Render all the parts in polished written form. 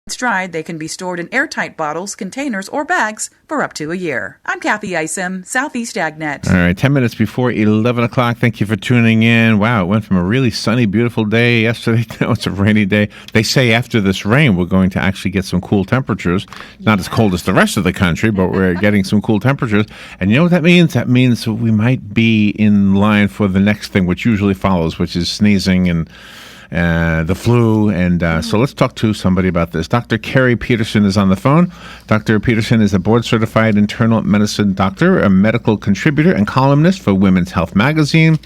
Once dried, they can be stored in airtight bottles, containers, or bags for up to a year. I'm Kathy Isom, Southeast AgNet. All right, 10 minutes before 11 o'clock. Thank you for tuning in. Wow, it went from a really sunny, beautiful day yesterday. Now it's a rainy day. They say after this rain, we're going to actually get some cool temperatures. Not as cold as the rest of the country, but we're getting some cool temperatures. And you know what that means? That means we might be in line for the next thing, which usually follows, which is sneezing and the flu, and so let's talk to somebody about this. Dr. Keri Peterson is on the phone. Dr. Peterson is a board-certified internal medicine doctor, a medical contributor and columnist for Women's Health magazine.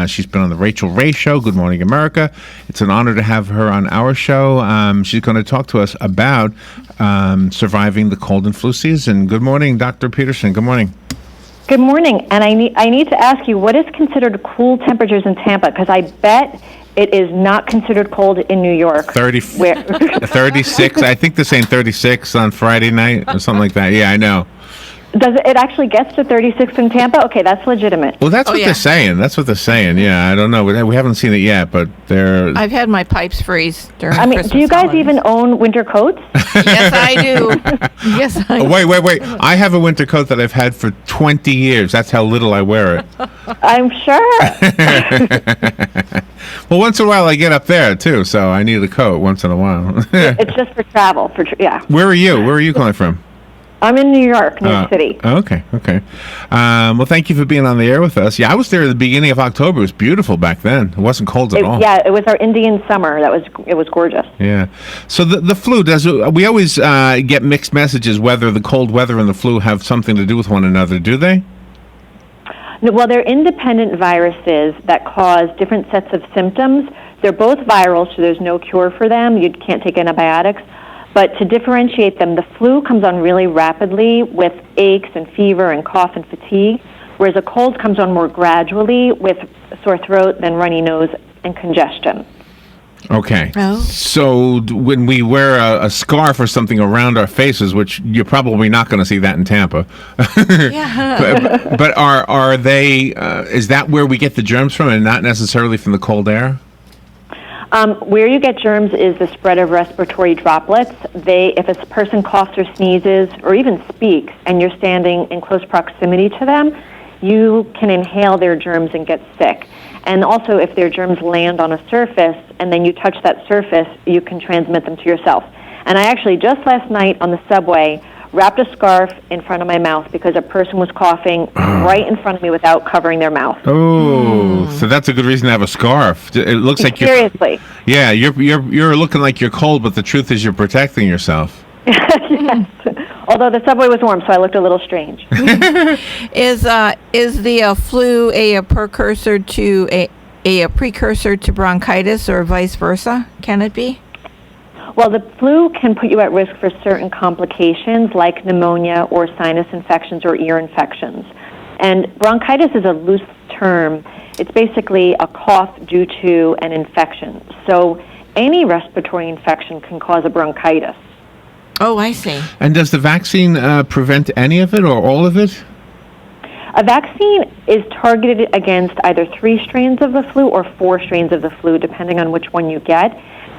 She's been on the Rachel Ray Show, Good Morning America. It's an honor to have her on our show. She's going to talk to us about surviving the cold and flu season. Good morning, Dr. Peterson. Good morning. Good morning, and I need to ask you, what is considered cool temperatures in Tampa? Because I bet it is not considered cold in New York. 36. I think they're saying 36 on Friday night or something like that. Yeah, I know. Does it actually gets to 36 in Tampa? Okay, that's legitimate. Well, that's what they're saying. That's what they're saying. Yeah, I don't know. We haven't seen it yet, but they're... I've had my pipes freeze during Christmas do you guys holidays. even own winter coats? Yes, I do. Yes, I do. Wait. I have a winter coat that I've had for 20 years. That's how little I wear it. I'm sure. Well, once in a while I get up there, too, so I need a coat once in a while. It's just for travel. Where are you? Where are you calling from? I'm in New York, New York City. Okay. Well, thank you for being on the air with us. Yeah, I was there at the beginning of October. It was beautiful back then. It wasn't cold at all. Yeah, it was our Indian summer. It was gorgeous. Yeah. So the flu, we always get mixed messages whether the cold weather and the flu have something to do with one another, do they? No, well, they're independent viruses that cause different sets of symptoms. They're both viral, so there's no cure for them. You can't take antibiotics. But to differentiate them, the flu comes on really rapidly with aches and fever and cough and fatigue, whereas a cold comes on more gradually with sore throat, then runny nose, and congestion. Okay. Oh. So when we wear a scarf or something around our faces, which you're probably not going to see that in Tampa, Yeah. but are they, is that where we get the germs from and not necessarily from the cold air? Where you get germs is the spread of respiratory droplets. If a person coughs or sneezes or even speaks and you're standing in close proximity to them, you can inhale their germs and get sick. And also if their germs land on a surface and then you touch that surface, you can transmit them to yourself. And I actually just last night on the subway wrapped a scarf in front of my mouth because a person was coughing right in front of me without covering their mouth. Oh, so that's a good reason to have a scarf. It looks like seriously. Yeah, you're looking like you're cold, but the truth is you're protecting yourself. Yes. Although the subway was warm, so I looked a little strange. Is the flu a precursor to a precursor to bronchitis or vice versa? Can it be? Well, the flu can put you at risk for certain complications like pneumonia or sinus infections or ear infections. And bronchitis is a loose term. It's basically a cough due to an infection. So any respiratory infection can cause a bronchitis. Oh, I see. And does the vaccine prevent any of it or all of it? A vaccine is targeted against either 3 strains of the flu or 4 strains of the flu, depending on which one you get.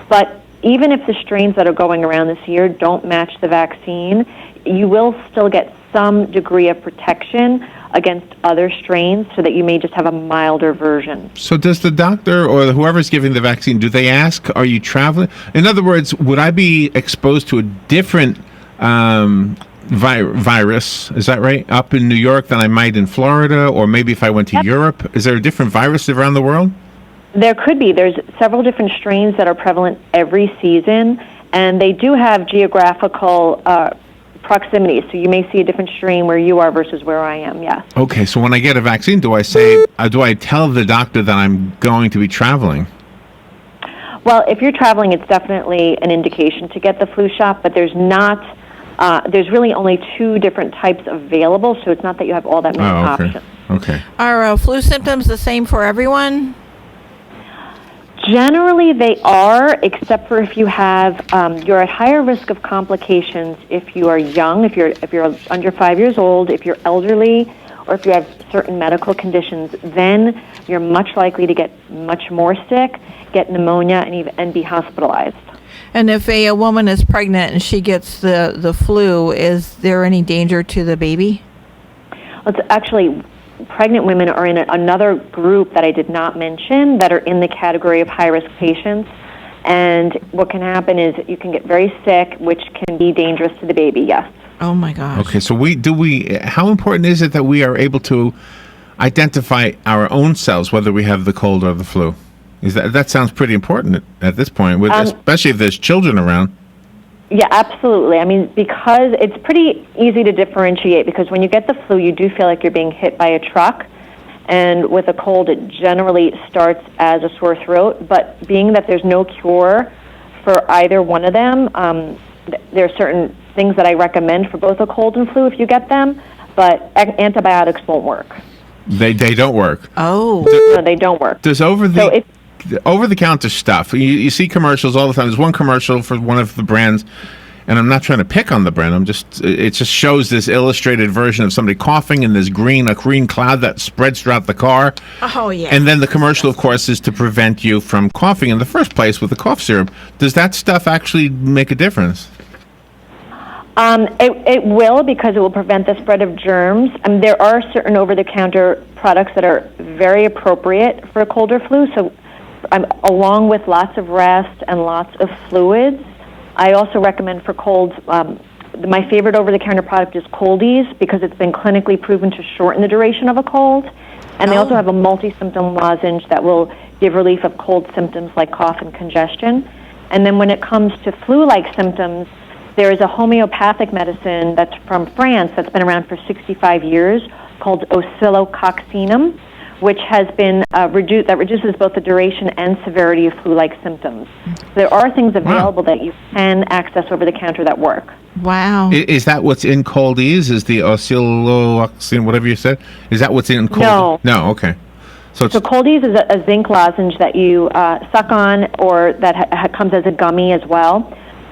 But even if the strains that are going around this year don't match the vaccine, you will still get some degree of protection against other strains so that you may just have a milder version. So does the doctor or whoever's giving the vaccine, do they ask, are you traveling? In other words, would I be exposed to a different virus, is that right, up in New York than I might in Florida, or maybe if I went to Europe? Is there a different virus around the world? There could be. There's several different strains that are prevalent every season, and they do have geographical proximity. So you may see a different strain where you are versus where I am, yes. Okay, so when I get a vaccine, do I tell the doctor that I'm going to be traveling? Well, if you're traveling, it's definitely an indication to get the flu shot, but there's really only 2 different types available, so it's not that you have all that many options. Okay. Are flu symptoms the same for everyone? Generally, they are, except for if you have, you're at higher risk of complications if you are young, if you're under 5 years old, if you're elderly, or if you have certain medical conditions. Then you're much likely to get much more sick, get pneumonia, and be hospitalized. And if a woman is pregnant and she gets the flu, is there any danger to the baby? Well, it's actually, pregnant women are in another group that I did not mention that are in the category of high-risk patients. And what can happen is you can get very sick, which can be dangerous to the baby, yes. Oh, my gosh. Okay, so how important is it that we are able to identify our own selves, whether we have the cold or the flu? That sounds pretty important at this point, especially if there's children around. Yeah, absolutely. I mean, because it's pretty easy to differentiate, because when you get the flu, you do feel like you're being hit by a truck. And with a cold, it generally starts as a sore throat. But being that there's no cure for either one of them, there are certain things that I recommend for both a cold and flu if you get them, but antibiotics won't work. They don't work. Oh. No, they don't work. Does over-the-counter stuff, you see commercials all the time. There's one commercial for one of the brands, and I'm not trying to pick on the brand. It just shows this illustrated version of somebody coughing in this a green cloud that spreads throughout the car. Oh, yeah. And then the commercial, of course, is to prevent you from coughing in the first place with the cough syrup. Does that stuff actually make a difference? It will, because it will prevent the spread of germs. There are certain over-the-counter products that are very appropriate for a cold or flu. So along with lots of rest and lots of fluids, I also recommend for colds, my favorite over-the-counter product is Coldies, because it's been clinically proven to shorten the duration of a cold. And they also have a multi-symptom lozenge that will give relief of cold symptoms like cough and congestion. And then when it comes to flu-like symptoms, there is a homeopathic medicine that's from France that's been around for 65 years called oscillococcinum, which has been reduces both the duration and severity of flu-like symptoms. There are things available that you can access over the counter that work. Wow. Is that what's in Coldies? Is the oscillococcinum, whatever you said? Is that what's in Coldies? No, okay. So Coldies is a zinc lozenge that you suck on, or that comes as a gummy as well,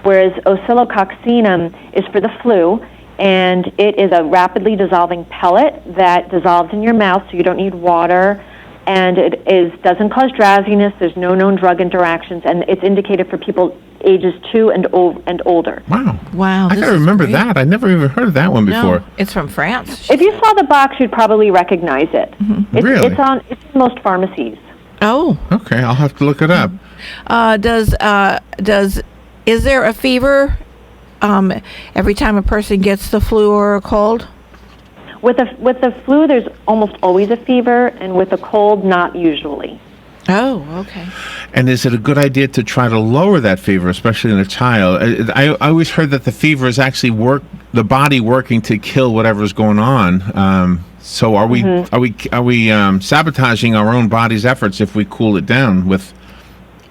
whereas oscillococcinum is for the flu, and it is a rapidly dissolving pellet that dissolves in your mouth, so you don't need water, and it doesn't cause drowsiness. There's no known drug interactions, and it's indicated for people ages 2 and older. Wow. I gotta remember that. I never even heard of that one before. No, it's from France. If you saw the box, you'd probably recognize it. Mm-hmm. Really? It's in most pharmacies. Oh. Okay, I'll have to look it up. Is there a fever every time a person gets the flu or a cold? With the flu, there's almost always a fever, and with a cold, not usually. Oh, okay. And is it a good idea to try to lower that fever, especially in a child? I always heard that the fever is actually the body working to kill whatever's going on. So are we sabotaging our own body's efforts if we cool it down with,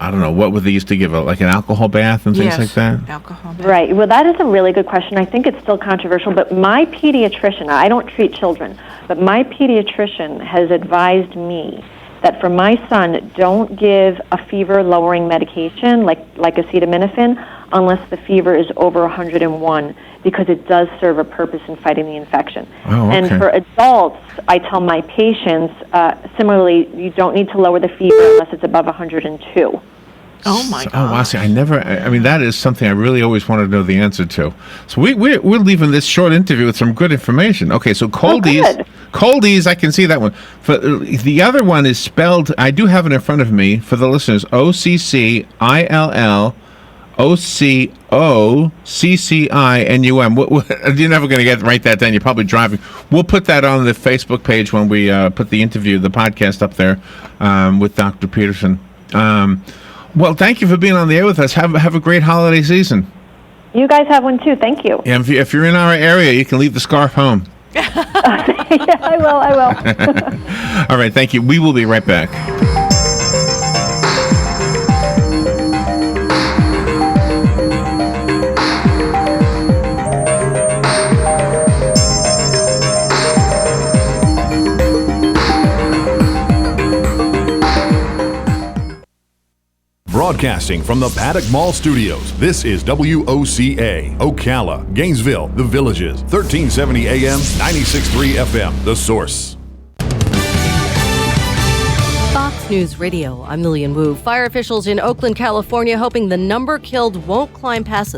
I don't know, what would they used to give it, like an alcohol bath and things like that? Alcohol bath. Right. Well, that is a really good question. I think it's still controversial, but my pediatrician, I don't treat children, but my pediatrician has advised me that for my son, don't give a fever-lowering medication like acetaminophen unless the fever is over 101, because it does serve a purpose in fighting the infection. Oh, okay. And for adults, I tell my patients, similarly, you don't need to lower the fever unless it's above 102. Oh, my God. Oh, wow. See, that is something I really always wanted to know the answer to. So we're leaving this short interview with some good information. Okay, so Coldies, Coldies, I can see that one. For the other one is spelled, I do have it in front of me for the listeners, OCCILLOCCINUM. You're never going to write that down. You're probably driving. We'll put that on the Facebook page when we put the podcast up there with Dr. Peterson. Well, thank you for being on the air with us. Have a great holiday season. You guys have one too. Thank you. And if you're in our area, you can leave the scarf home. Yeah, I will. All right, thank you. We will be right back. Broadcasting from the Paddock Mall Studios, this is WOCA, Ocala, Gainesville, The Villages, 1370 AM, 96.3 FM, The Source. Fox News Radio, I'm Lillian Wu. Fire officials in Oakland, California, hoping the number killed won't climb past